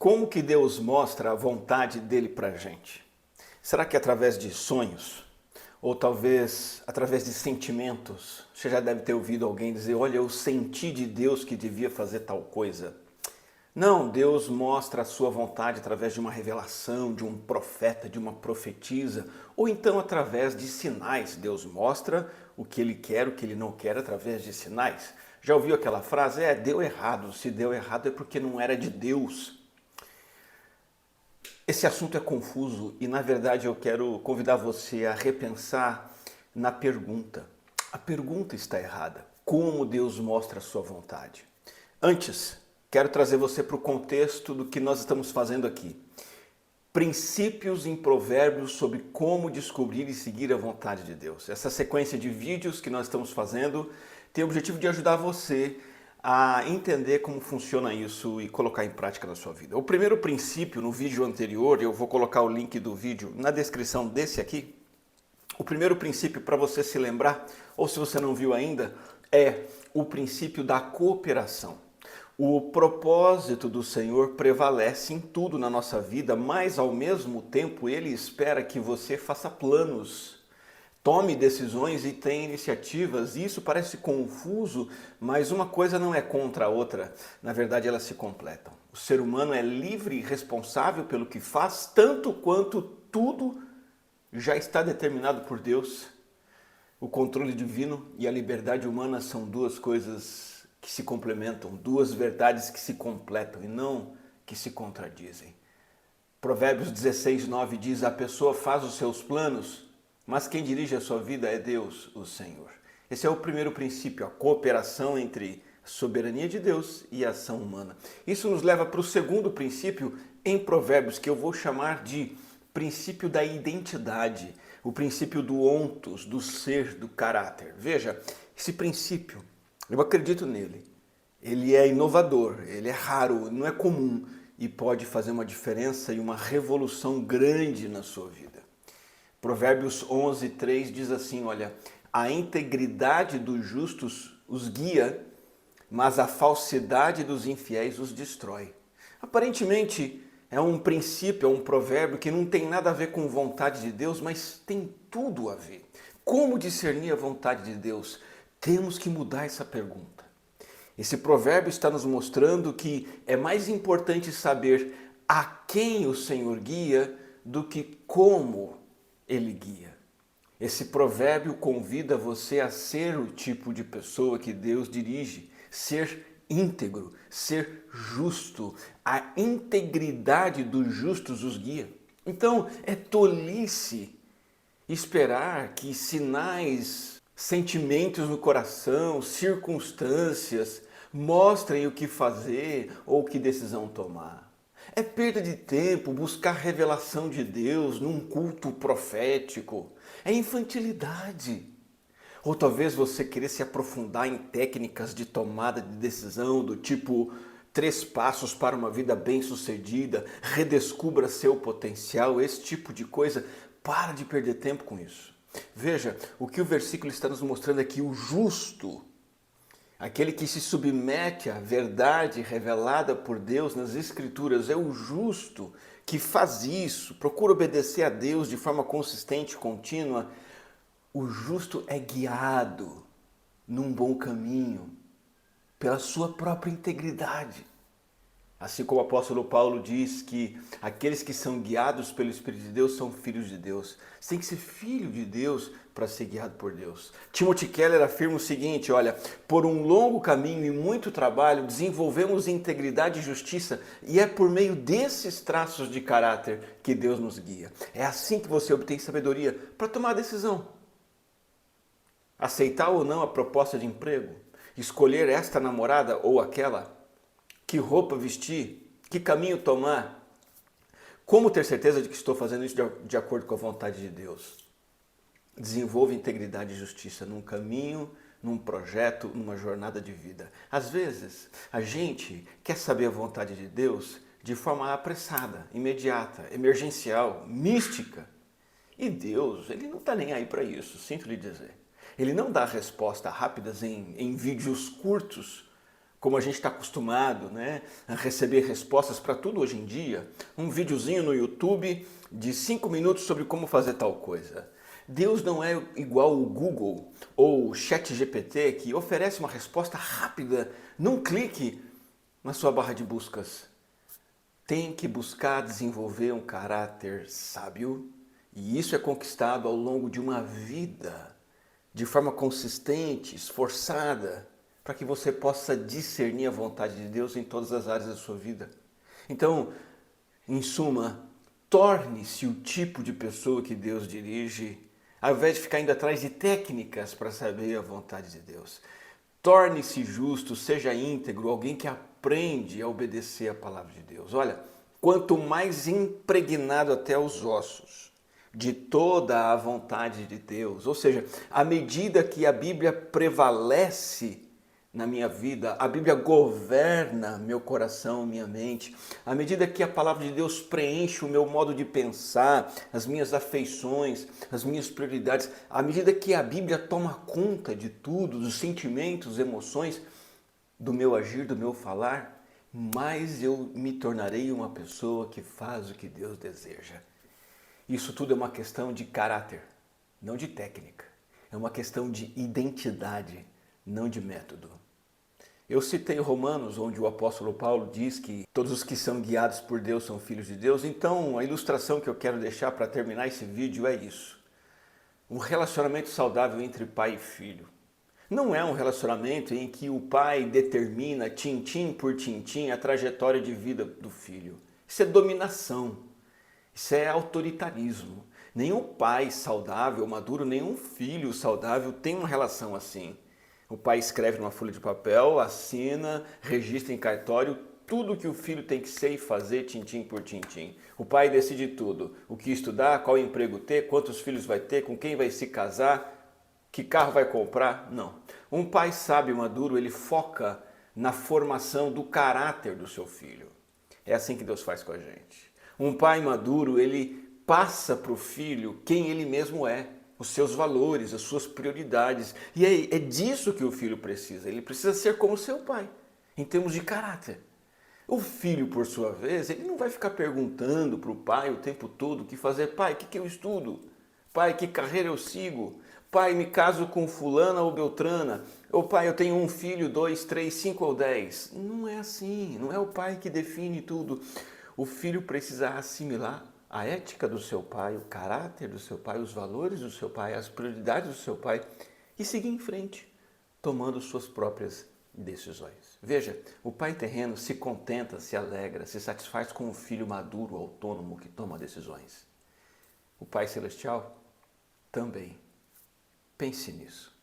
Como que Deus mostra a vontade dele para a gente? Será que é através de sonhos? Ou talvez através de sentimentos? Você já deve ter ouvido alguém dizer, olha, eu senti de Deus que devia fazer tal coisa. Não, Deus mostra a sua vontade através de uma revelação, de um profeta, de uma profetisa, ou então através de sinais. Deus mostra o que Ele quer, o que Ele não quer através de sinais. Já ouviu aquela frase? Deu errado. Se deu errado é porque não era de Deus. Esse assunto é confuso e, na verdade, eu quero convidar você a repensar na pergunta. A pergunta está errada. Como Deus mostra a sua vontade? Antes, quero trazer você para o contexto do que nós estamos fazendo aqui. Princípios em Provérbios sobre como descobrir e seguir a vontade de Deus. Essa sequência de vídeos que nós estamos fazendo tem o objetivo de ajudar você a entender como funciona isso e colocar em prática na sua vida. O primeiro princípio, no vídeo anterior, eu vou colocar o link do vídeo na descrição desse aqui. O primeiro princípio para você se lembrar, ou se você não viu ainda, é o princípio da cooperação. O propósito do Senhor prevalece em tudo na nossa vida, mas ao mesmo tempo Ele espera que você faça planos, tome decisões e tenha iniciativas. Isso parece confuso, mas uma coisa não é contra a outra. Na verdade, elas se completam. O ser humano é livre e responsável pelo que faz, tanto quanto tudo já está determinado por Deus. O controle divino e a liberdade humana são duas coisas que se complementam, duas verdades que se completam e não que se contradizem. Provérbios 16:9 diz: a pessoa faz os seus planos, mas quem dirige a sua vida é Deus, o Senhor. Esse é o primeiro princípio, a cooperação entre a soberania de Deus e a ação humana. Isso nos leva para o segundo princípio em Provérbios, que eu vou chamar de princípio da identidade, o princípio do ontos, do ser, do caráter. Veja, esse princípio, eu acredito nele. Ele é inovador, ele é raro, não é comum e pode fazer uma diferença e uma revolução grande na sua vida. Provérbios 11:3 diz assim, olha, a integridade dos justos os guia, mas a falsidade dos infiéis os destrói. Aparentemente é um princípio, é um provérbio que não tem nada a ver com vontade de Deus, mas tem tudo a ver. Como discernir a vontade de Deus? Temos que mudar essa pergunta. Esse provérbio está nos mostrando que é mais importante saber a quem o Senhor guia do que como Ele guia. Esse provérbio convida você a ser o tipo de pessoa que Deus dirige, ser íntegro, ser justo. A integridade dos justos os guia. Então, é tolice esperar que sinais, sentimentos no coração, circunstâncias mostrem o que fazer ou que decisão tomar. É perda de tempo buscar revelação de Deus num culto profético. É infantilidade. Ou talvez você querer se aprofundar em técnicas de tomada de decisão do tipo 3 passos para uma vida bem-sucedida, redescubra seu potencial, esse tipo de coisa. Para de perder tempo com isso. Veja, o que o versículo está nos mostrando é que o justo, aquele que se submete à verdade revelada por Deus nas Escrituras, é o justo que faz isso, procura obedecer a Deus de forma consistente e contínua. O justo é guiado num bom caminho pela sua própria integridade. Assim como o apóstolo Paulo diz que aqueles que são guiados pelo Espírito de Deus são filhos de Deus. Você tem que ser filho de Deus para ser guiado por Deus. Timothy Keller afirma o seguinte, olha, por um longo caminho e muito trabalho desenvolvemos integridade e justiça e é por meio desses traços de caráter que Deus nos guia. É assim que você obtém sabedoria para tomar a decisão. Aceitar ou não a proposta de emprego, escolher esta namorada ou aquela, que roupa vestir, que caminho tomar, como ter certeza de que estou fazendo isso de acordo com a vontade de Deus. Desenvolva integridade e justiça num caminho, num projeto, numa jornada de vida. Às vezes, a gente quer saber a vontade de Deus de forma apressada, imediata, emergencial, mística. E Deus, Ele não está nem aí para isso, sinto lhe dizer. Ele não dá respostas rápidas em vídeos curtos, como a gente está acostumado, né, a receber respostas para tudo hoje em dia, um videozinho no YouTube de 5 minutos sobre como fazer tal coisa. Deus não é igual o Google ou o ChatGPT que oferece uma resposta rápida num clique na sua barra de buscas. Tem que buscar desenvolver um caráter sábio, e isso é conquistado ao longo de uma vida, de forma consistente, esforçada, para que você possa discernir a vontade de Deus em todas as áreas da sua vida. Então, em suma, torne-se o tipo de pessoa que Deus dirige, ao invés de ficar indo atrás de técnicas para saber a vontade de Deus. Torne-se justo, seja íntegro, alguém que aprende a obedecer a palavra de Deus. Olha, quanto mais impregnado até os ossos de toda a vontade de Deus, ou seja, à medida que a Bíblia prevalece na minha vida, a Bíblia governa meu coração, minha mente, à medida que a palavra de Deus preenche o meu modo de pensar, as minhas afeições, as minhas prioridades, à medida que a Bíblia toma conta de tudo, dos sentimentos, emoções, do meu agir, do meu falar, mais eu me tornarei uma pessoa que faz o que Deus deseja. Isso tudo é uma questão de caráter, não de técnica. É uma questão de identidade, não de método. Eu citei Romanos, onde o apóstolo Paulo diz que todos os que são guiados por Deus são filhos de Deus. Então, a ilustração que eu quero deixar para terminar esse vídeo é isso. Um relacionamento saudável entre pai e filho. Não é um relacionamento em que o pai determina, tintim por tintim, a trajetória de vida do filho. Isso é dominação. Isso é autoritarismo. Nenhum pai saudável, maduro, nenhum filho saudável tem uma relação assim. O pai escreve numa folha de papel, assina, registra em cartório tudo que o filho tem que ser e fazer, tintim por tintim. O pai decide tudo. O que estudar, qual emprego ter, quantos filhos vai ter, com quem vai se casar, que carro vai comprar. Não. Um pai sábio, maduro, ele foca na formação do caráter do seu filho. É assim que Deus faz com a gente. Um pai maduro, ele passa para o filho quem ele mesmo é, os seus valores, as suas prioridades. E é disso que o filho precisa. Ele precisa ser como seu pai, em termos de caráter. O filho, por sua vez, ele não vai ficar perguntando para o pai o tempo todo o que fazer. Pai, o que eu estudo? Pai, que carreira eu sigo? Pai, me caso com fulana ou beltrana? Ou pai, eu tenho um filho, 2, 3, 5 ou 10? Não é assim, não é o pai que define tudo. O filho precisa assimilar a ética do seu pai, o caráter do seu pai, os valores do seu pai, as prioridades do seu pai e seguir em frente, tomando suas próprias decisões. Veja, o pai terreno se contenta, se alegra, se satisfaz com o filho maduro, autônomo que toma decisões. O pai celestial também. Pense nisso.